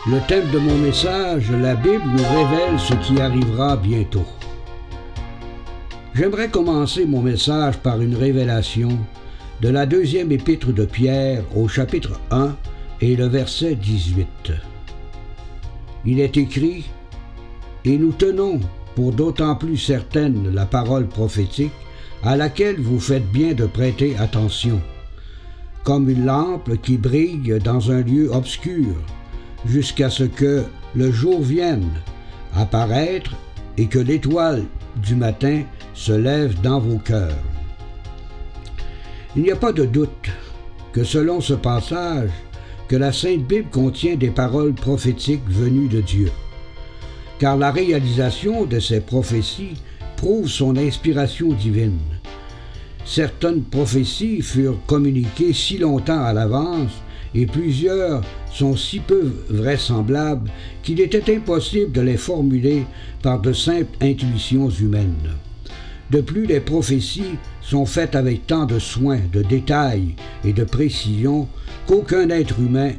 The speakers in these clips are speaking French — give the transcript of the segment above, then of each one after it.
Le thème de mon message, la Bible nous révèle ce qui arrivera bientôt. J'aimerais commencer mon message par une révélation de la deuxième épître de Pierre au chapitre 1 et le verset 18. Il est écrit « Et nous tenons pour d'autant plus certaine la parole prophétique à laquelle vous faites bien de prêter attention, comme une lampe qui brille dans un lieu obscur, jusqu'à ce que le jour vienne apparaître et que l'étoile du matin se lève dans vos cœurs. » Il n'y a pas de doute que selon ce passage, que la Sainte Bible contient des paroles prophétiques venues de Dieu, car la réalisation de ces prophéties prouve son inspiration divine. Certaines prophéties furent communiquées si longtemps à l'avance et plusieurs sont si peu vraisemblables qu'il était impossible de les formuler par de simples intuitions humaines. De plus, les prophéties sont faites avec tant de soin, de détails et de précision qu'aucun être humain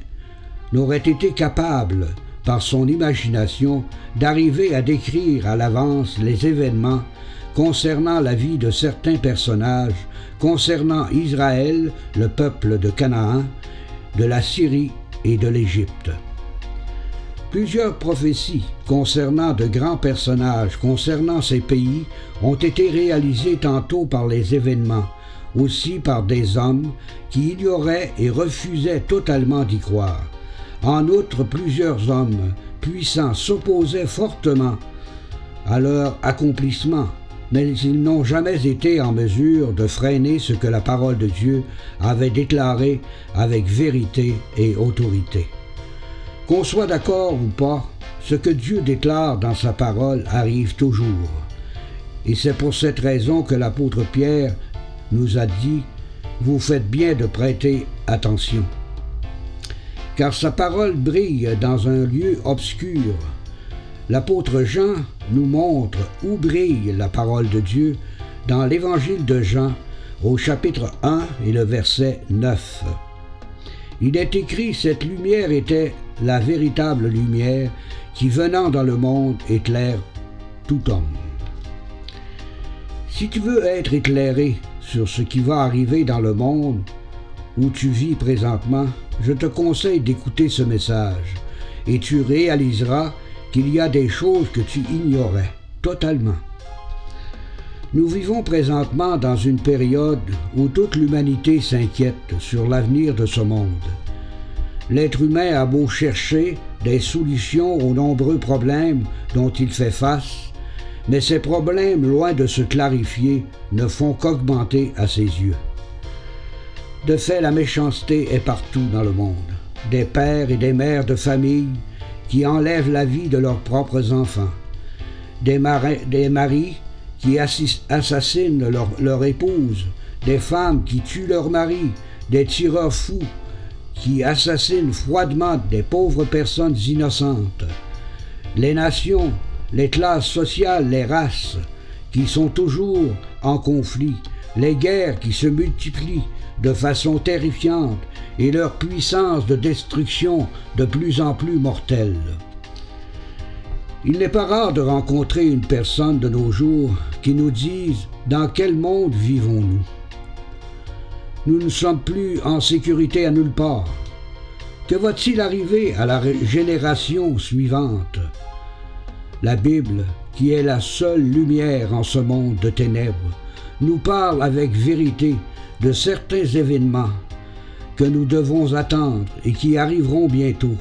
n'aurait été capable, par son imagination, d'arriver à décrire à l'avance les événements concernant la vie de certains personnages, concernant Israël, le peuple de Canaan, de la Syrie et de l'Égypte. Plusieurs prophéties concernant de grands personnages concernant ces pays ont été réalisées tantôt par les événements, aussi par des hommes qui ignoraient et refusaient totalement d'y croire. En outre, plusieurs hommes puissants s'opposaient fortement à leur accomplissement, mais ils n'ont jamais été en mesure de freiner ce que la parole de Dieu avait déclaré avec vérité et autorité. Qu'on soit d'accord ou pas, ce que Dieu déclare dans sa parole arrive toujours. Et c'est pour cette raison que l'apôtre Pierre nous a dit « Vous faites bien de prêter attention ». Car sa parole brille dans un lieu obscur. L'apôtre Jean nous montre où brille la parole de Dieu dans l'évangile de Jean au chapitre 1 et le verset 9. Il est écrit « Cette lumière était la véritable lumière qui, venant dans le monde, éclaire tout homme. » Si tu veux être éclairé sur ce qui va arriver dans le monde où tu vis présentement, je te conseille d'écouter ce message et tu réaliseras qu'il y a des choses que tu ignorais totalement. Nous vivons présentement dans une période où toute l'humanité s'inquiète sur l'avenir de ce monde. L'être humain a beau chercher des solutions aux nombreux problèmes dont il fait face, mais ces problèmes, loin de se clarifier, ne font qu'augmenter à ses yeux. De fait, la méchanceté est partout dans le monde. Des pères et des mères de famille qui enlèvent la vie de leurs propres enfants, des maris qui assassinent leur épouse, des femmes qui tuent leurs maris, des tireurs fous qui assassinent froidement des pauvres personnes innocentes, les nations, les classes sociales, les races qui sont toujours en conflit, les guerres qui se multiplient de façon terrifiante et leur puissance de destruction de plus en plus mortelle. Il n'est pas rare de rencontrer une personne de nos jours qui nous dise « Dans quel monde vivons-nous » Nous ne sommes plus en sécurité à nulle part. Que va-t-il arriver à la génération suivante? La Bible, qui est la seule lumière en ce monde de ténèbres, nous parle avec vérité de certains événements que nous devons attendre et qui arriveront bientôt,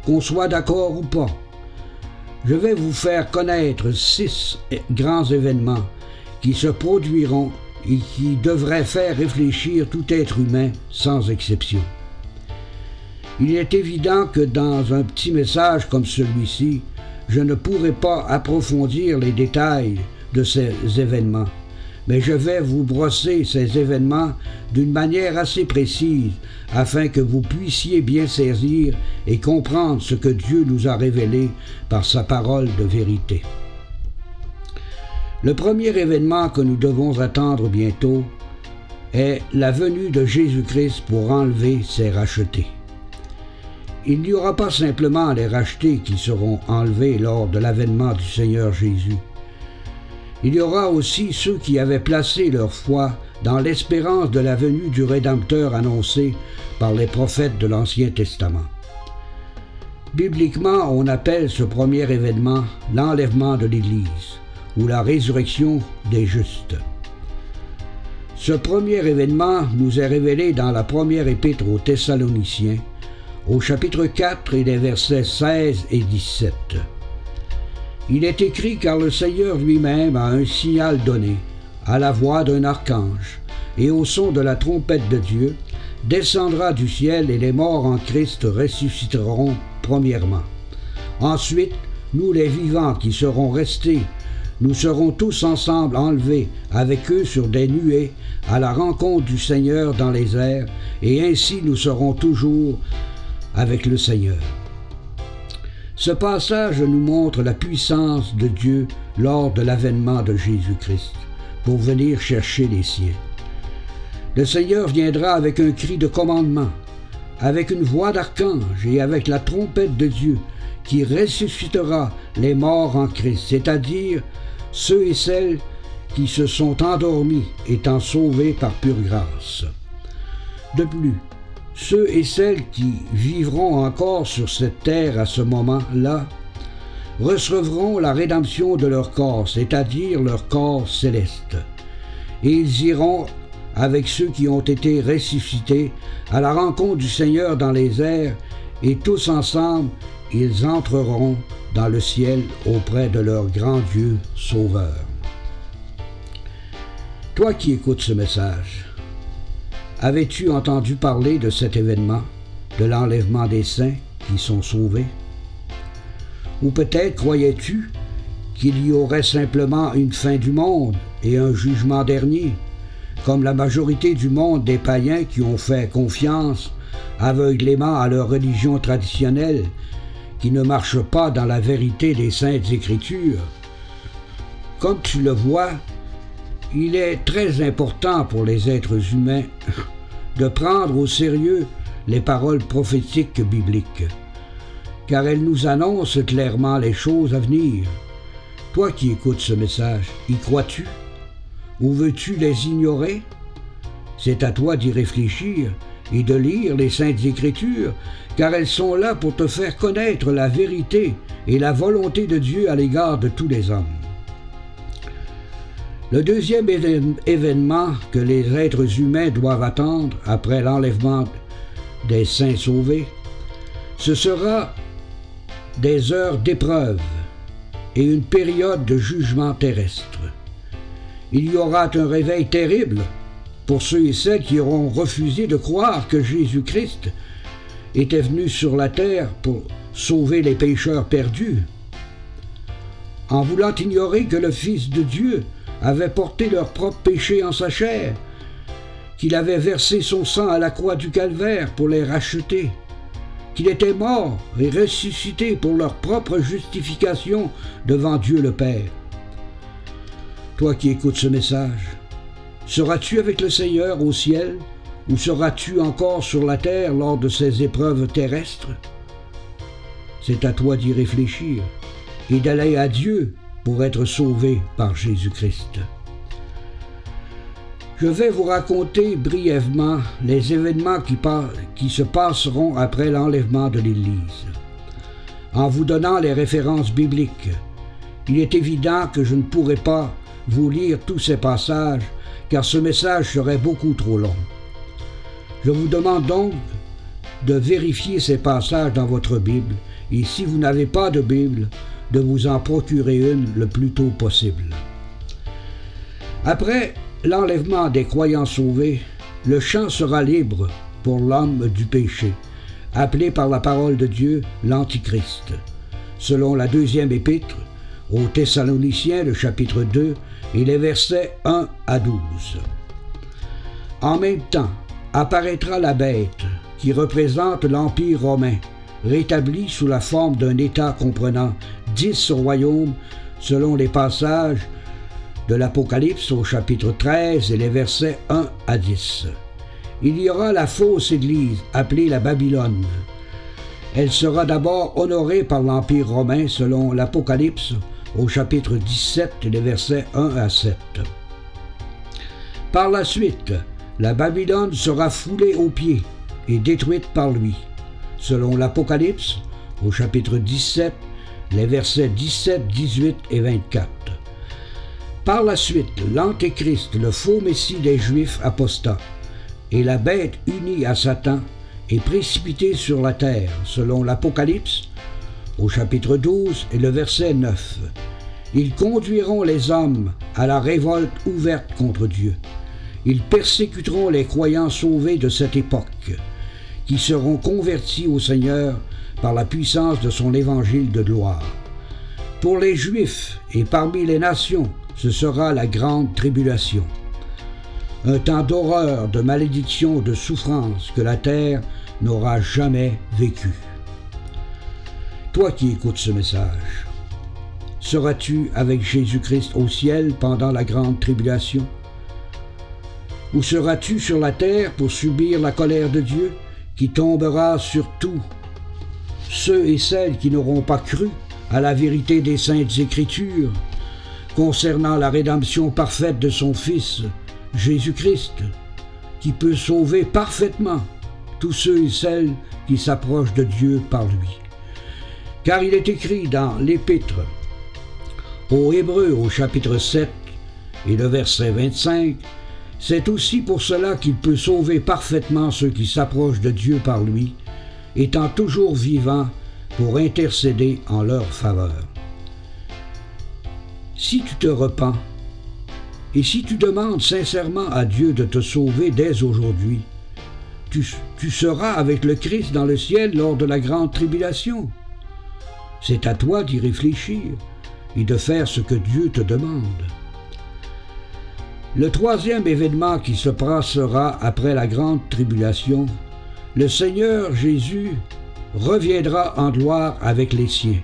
qu'on soit d'accord ou pas. Je vais vous faire connaître 6 grands événements qui se produiront et qui devraient faire réfléchir tout être humain sans exception. Il est évident que dans un petit message comme celui-ci, je ne pourrai pas approfondir les détails de ces événements, mais je vais vous brosser ces événements d'une manière assez précise afin que vous puissiez bien saisir et comprendre ce que Dieu nous a révélé par sa parole de vérité. Le premier événement que nous devons attendre bientôt est la venue de Jésus-Christ pour enlever ses rachetés. il n'y aura pas simplement les rachetés qui seront enlevés lors de l'avènement du Seigneur Jésus. Il y aura aussi ceux qui avaient placé leur foi dans l'espérance de la venue du Rédempteur annoncé par les prophètes de l'Ancien Testament. Bibliquement, on appelle ce premier événement l'enlèvement de l'Église ou la résurrection des justes. Ce premier événement nous est révélé dans la première épître aux Thessaloniciens, au chapitre 4 et les versets 16 et 17. Il est écrit: « Car le Seigneur lui-même a un signal donné, à la voix d'un archange, et au son de la trompette de Dieu, descendra du ciel, et les morts en Christ ressusciteront premièrement. Ensuite, nous les vivants qui serons restés, nous serons tous ensemble enlevés avec eux sur des nuées à la rencontre du Seigneur dans les airs, et ainsi nous serons toujours avec le Seigneur. » Ce passage nous montre la puissance de Dieu lors de l'avènement de Jésus-Christ pour venir chercher les siens. Le Seigneur viendra avec un cri de commandement, avec une voix d'archange et avec la trompette de Dieu qui ressuscitera les morts en Christ, c'est-à-dire ceux et celles qui se sont endormis étant sauvés par pure grâce. De plus, ceux et celles qui vivront encore sur cette terre à ce moment-là recevront la rédemption de leur corps, c'est-à-dire leur corps céleste, et ils iront avec ceux qui ont été ressuscités à la rencontre du Seigneur dans les airs, et tous ensemble ils entreront dans le ciel auprès de leur grand Dieu Sauveur. Toi qui écoutes ce message, avais-tu entendu parler de cet événement, de l'enlèvement des saints qui sont sauvés? Ou peut-être croyais-tu qu'il y aurait simplement une fin du monde et un jugement dernier, comme la majorité du monde des païens qui ont fait confiance aveuglément à leur religion traditionnelle, qui ne marche pas dans la vérité des Saintes Écritures? Comme tu le vois, il est très important pour les êtres humains de prendre au sérieux les paroles prophétiques bibliques, car elles nous annoncent clairement les choses à venir. Toi qui écoutes ce message, y crois-tu? Ou veux-tu les ignorer? C'est à toi d'y réfléchir et de lire les Saintes Écritures, car elles sont là pour te faire connaître la vérité et la volonté de Dieu à l'égard de tous les hommes. Le deuxième événement que les êtres humains doivent attendre après l'enlèvement des saints sauvés, ce sera des heures d'épreuve et une période de jugement terrestre. Il y aura un réveil terrible pour ceux et celles qui auront refusé de croire que Jésus-Christ était venu sur la terre pour sauver les pécheurs perdus, en voulant ignorer que le Fils de Dieu avait porté leurs propres péchés en sa chair, qu'il avait versé son sang à la croix du calvaire pour les racheter, qu'il était mort et ressuscité pour leur propre justification devant Dieu le Père. Toi qui écoutes ce message, seras-tu avec le Seigneur au ciel ou seras-tu encore sur la terre lors de ces épreuves terrestres? C'est à toi d'y réfléchir et d'aller à Dieu pour être sauvé par Jésus-Christ. Je vais vous raconter brièvement les événements qui se passeront après l'enlèvement de l'Église. En vous donnant les références bibliques, il est évident que je ne pourrai pas vous lire tous ces passages, car ce message serait beaucoup trop long. Je vous demande donc de vérifier ces passages dans votre Bible, et si vous n'avez pas de Bible, de vous en procurer une le plus tôt possible. Après l'enlèvement des croyants sauvés, le champ sera libre pour l'homme du péché, appelé par la parole de Dieu l'Antichrist, selon la deuxième épître aux Thessaloniciens, le chapitre 2, et les versets 1 à 12. En même temps, apparaîtra la bête, qui représente l'Empire romain, rétabli sous la forme d'un État comprenant 10 royaumes, selon les passages de l'Apocalypse au chapitre 13 et les versets 1 à 10. Il y aura la fausse Église, appelée la Babylone. Elle sera d'abord honorée par l'Empire romain selon l'Apocalypse au chapitre 17 et les versets 1 à 7. Par la suite, la Babylone sera foulée aux pieds et détruite par lui, selon l'Apocalypse au chapitre 17, les versets 17, 18 et 24. Par la suite, l'Antéchrist, le faux Messie des Juifs apostats, et la bête unie à Satan est précipitée sur la terre, selon l'Apocalypse au chapitre 12 et le verset 9. Ils conduiront les hommes à la révolte ouverte contre Dieu. Ils persécuteront les croyants sauvés de cette époque, qui seront convertis au Seigneur par la puissance de son évangile de gloire. Pour les Juifs et parmi les nations, ce sera la grande tribulation. Un temps d'horreur, de malédiction, de souffrance que la terre n'aura jamais vécu. Toi qui écoutes ce message, seras-tu avec Jésus-Christ au ciel pendant la grande tribulation? Ou seras-tu sur la terre pour subir la colère de Dieu qui tombera sur tous ceux et celles qui n'auront pas cru à la vérité des Saintes Écritures concernant la rédemption parfaite de son Fils, Jésus-Christ, qui peut sauver parfaitement tous ceux et celles qui s'approchent de Dieu par lui. Car il est écrit dans l'Épître aux Hébreux au chapitre 7 et le verset 25, « C'est aussi pour cela qu'il peut sauver parfaitement ceux qui s'approchent de Dieu par lui, étant toujours vivant pour intercéder en leur faveur. » Si tu te repens, et si tu demandes sincèrement à Dieu de te sauver dès aujourd'hui, tu seras avec le Christ dans le ciel lors de la grande tribulation. C'est à toi d'y réfléchir et de faire ce que Dieu te demande. Le troisième événement qui se passera après la grande tribulation, le Seigneur Jésus reviendra en gloire avec les siens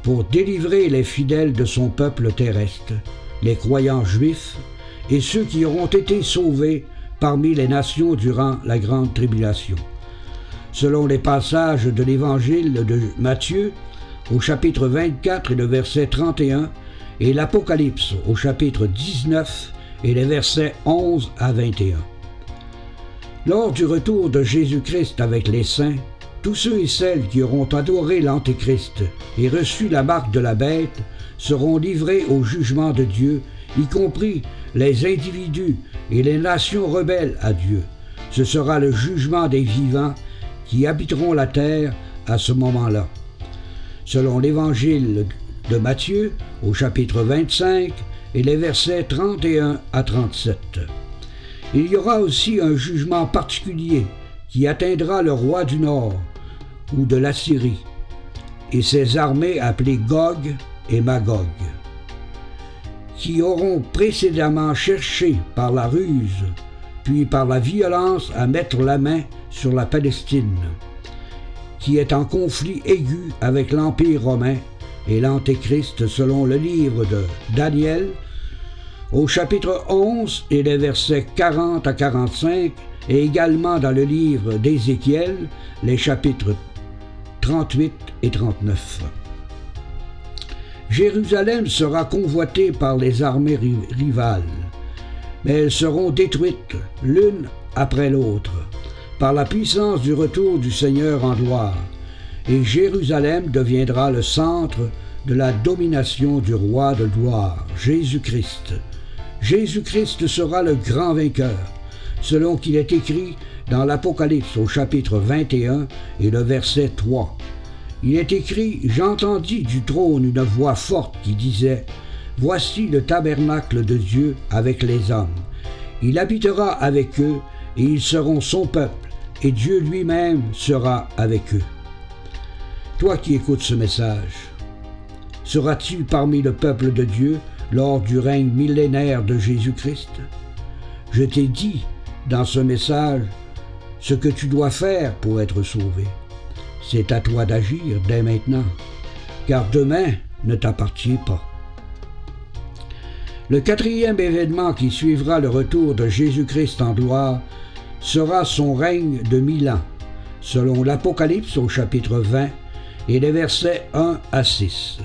pour délivrer les fidèles de son peuple terrestre, les croyants juifs et ceux qui auront été sauvés parmi les nations durant la grande tribulation. Selon les passages de l'évangile de Matthieu au chapitre 24 et le verset 31 et l'Apocalypse au chapitre 19 et les versets 11 à 21. Lors du retour de Jésus-Christ avec les saints, tous ceux et celles qui auront adoré l'Antéchrist et reçu la marque de la bête seront livrés au jugement de Dieu, y compris les individus et les nations rebelles à Dieu. Ce sera le jugement des vivants qui habiteront la terre à ce moment-là. Selon l'évangile de Matthieu, au chapitre 25, et les versets 31 à 37. Il y aura aussi un jugement particulier qui atteindra le roi du Nord, ou de l'Assyrie, et ses armées appelées Gog et Magog, qui auront précédemment cherché par la ruse, puis par la violence à mettre la main sur la Palestine, qui est en conflit aigu avec l'Empire romain et l'Antéchrist selon le livre de Daniel, au chapitre 11 et les versets 40 à 45, et également dans le livre d'Ézéchiel, les chapitres 38 et 39. Jérusalem sera convoitée par les armées rivales, mais elles seront détruites l'une après l'autre par la puissance du retour du Seigneur en gloire, et Jérusalem deviendra le centre de la domination du roi de gloire, Jésus-Christ. Jésus-Christ sera le grand vainqueur, selon qu'il est écrit dans l'Apocalypse au chapitre 21 et le verset 3. Il est écrit « J'entendis du trône une voix forte qui disait « Voici le tabernacle de Dieu avec les hommes. Il habitera avec eux et ils seront son peuple, et Dieu lui-même sera avec eux. » Toi qui écoutes ce message, seras-tu parmi le peuple de Dieu lors du règne millénaire de Jésus-Christ? Je t'ai dit dans ce message ce que tu dois faire pour être sauvé. C'est à toi d'agir dès maintenant, car demain ne t'appartient pas. Le quatrième événement qui suivra le retour de Jésus-Christ en gloire sera son règne de 1000 ans. selon l'Apocalypse au chapitre 20 et les versets 1 à 6.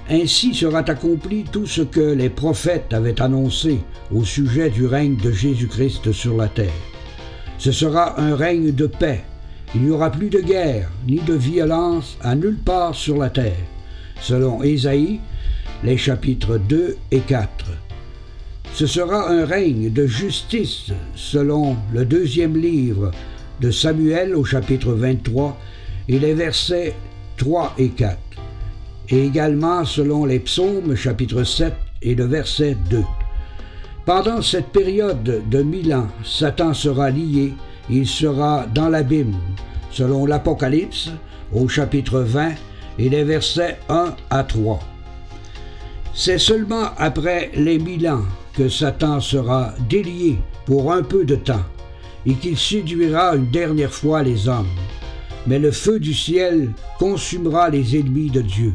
Ainsi sera accompli tout ce que les prophètes avaient annoncé au sujet du règne de Jésus-Christ sur la terre. Ce sera un règne de paix. Il n'y aura plus de guerre, ni de violence à nulle part sur la terre, selon Ésaïe, les chapitres 2 et 4. Ce sera un règne de justice, selon le 2e livre de Samuel au chapitre 23 et les versets 3 et 4. Et également selon les psaumes, chapitre 7 et le verset 2. Pendant cette période de 1000 ans, Satan sera lié, il sera dans l'abîme, selon l'Apocalypse au chapitre 20 et les versets 1 à 3. C'est seulement après les 1000 ans que Satan sera délié pour un peu de temps et qu'il séduira une dernière fois les hommes. Mais le feu du ciel consumera les ennemis de Dieu.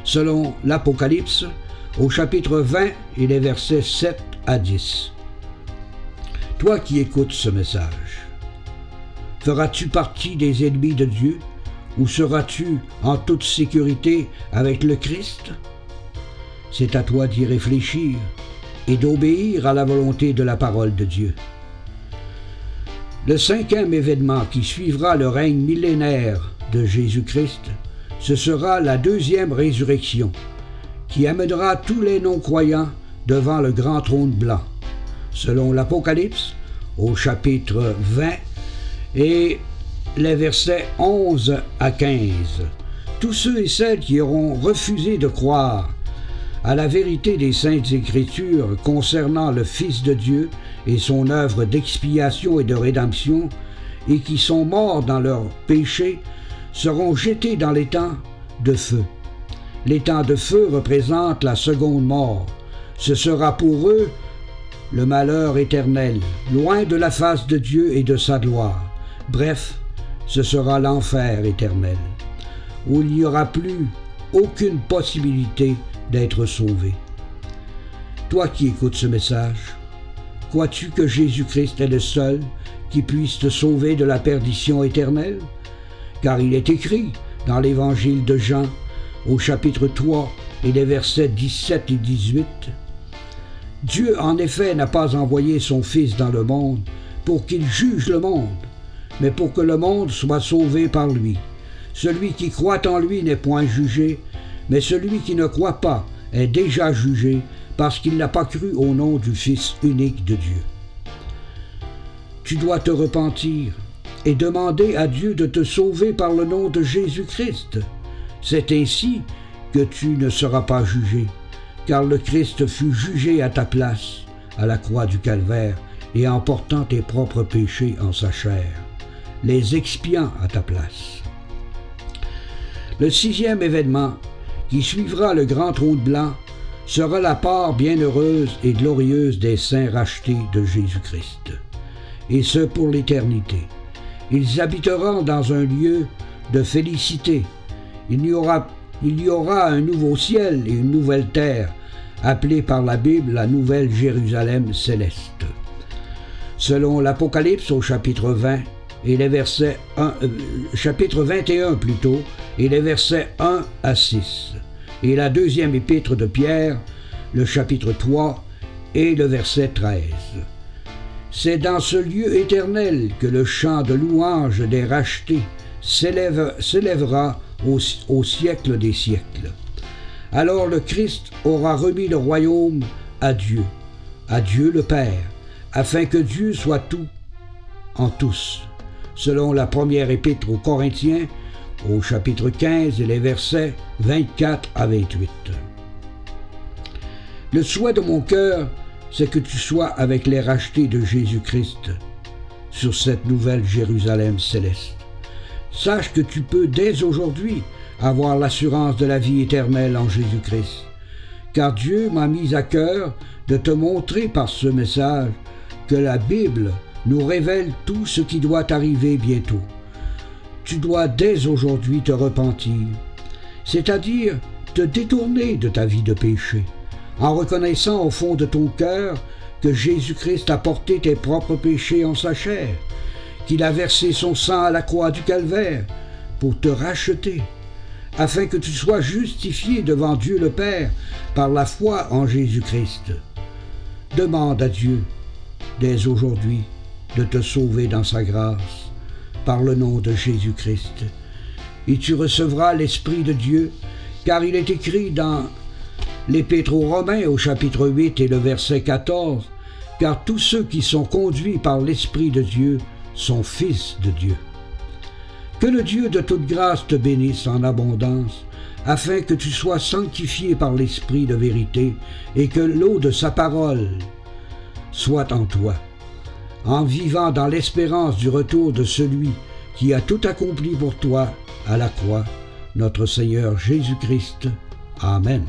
Selon l'Apocalypse, au chapitre 20 et les versets 7 à 10. Toi qui écoutes ce message, feras-tu partie des ennemis de Dieu ou seras-tu en toute sécurité avec le Christ? C'est à toi d'y réfléchir et d'obéir à la volonté de la parole de Dieu. Le 5e événement qui suivra le règne millénaire de Jésus-Christ, ce sera la 2e résurrection, qui amènera tous les non-croyants devant le grand trône blanc, selon l'Apocalypse, au chapitre 20, et les versets 11 à 15. Tous ceux et celles qui auront refusé de croire à la vérité des Saintes Écritures concernant le Fils de Dieu et son œuvre d'expiation et de rédemption, et qui sont morts dans leurs péchés, seront jetés dans l'étang de feu. L'étang de feu représente la seconde mort. Ce sera pour eux le malheur éternel, loin de la face de Dieu et de sa gloire. Bref, ce sera l'enfer éternel, où il n'y aura plus aucune possibilité d'être sauvé. Toi qui écoutes ce message, crois-tu que Jésus-Christ est le seul qui puisse te sauver de la perdition éternelle? Car il est écrit dans l'Évangile de Jean, au chapitre 3 et les versets 17 et 18, « Dieu en effet n'a pas envoyé son Fils dans le monde pour qu'il juge le monde, mais pour que le monde soit sauvé par lui. Celui qui croit en lui n'est point jugé, mais celui qui ne croit pas est déjà jugé parce qu'il n'a pas cru au nom du Fils unique de Dieu. » Tu dois te repentir et demander à Dieu de te sauver par le nom de Jésus-Christ. C'est ainsi que tu ne seras pas jugé, car le Christ fut jugé à ta place, à la croix du Calvaire, et en portant tes propres péchés en sa chair, les expiant à ta place. Le 6e événement, qui suivra le grand trône blanc, sera la part bienheureuse et glorieuse des saints rachetés de Jésus-Christ, et ce pour l'éternité. Ils habiteront dans un lieu de félicité. Il y aura un nouveau ciel et une nouvelle terre, appelée par la Bible la Nouvelle Jérusalem céleste. Selon l'Apocalypse au chapitre 20 et les versets chapitre 21 plutôt, et les versets 1 à 6, et la 2e épître de Pierre, le chapitre 3 et le verset 13. C'est dans ce lieu éternel que le chant de louange des rachetés s'élèvera au siècle des siècles. Alors le Christ aura remis le royaume à Dieu le Père, afin que Dieu soit tout en tous, selon la 1re épître aux Corinthiens, au chapitre 15 et les versets 24 à 28. Le souhait de mon cœur, c'est que tu sois avec les rachetés de Jésus-Christ sur cette nouvelle Jérusalem céleste. Sache que tu peux dès aujourd'hui avoir l'assurance de la vie éternelle en Jésus-Christ, car Dieu m'a mis à cœur de te montrer par ce message que la Bible nous révèle tout ce qui doit arriver bientôt. Tu dois dès aujourd'hui te repentir, c'est-à-dire te détourner de ta vie de péché, en reconnaissant au fond de ton cœur que Jésus-Christ a porté tes propres péchés en sa chair, qu'il a versé son sang à la croix du Calvaire pour te racheter, afin que tu sois justifié devant Dieu le Père par la foi en Jésus-Christ. Demande à Dieu, dès aujourd'hui, de te sauver dans sa grâce, par le nom de Jésus-Christ. Et tu recevras l'Esprit de Dieu, car il est écrit dans l'Épître aux Romains au chapitre 8 et le verset 14, « Car tous ceux qui sont conduits par l'Esprit de Dieu sont fils de Dieu. » Que le Dieu de toute grâce te bénisse en abondance, afin que tu sois sanctifié par l'Esprit de vérité et que l'eau de sa parole soit en toi, en vivant dans l'espérance du retour de celui qui a tout accompli pour toi à la croix, notre Seigneur Jésus-Christ. Amen.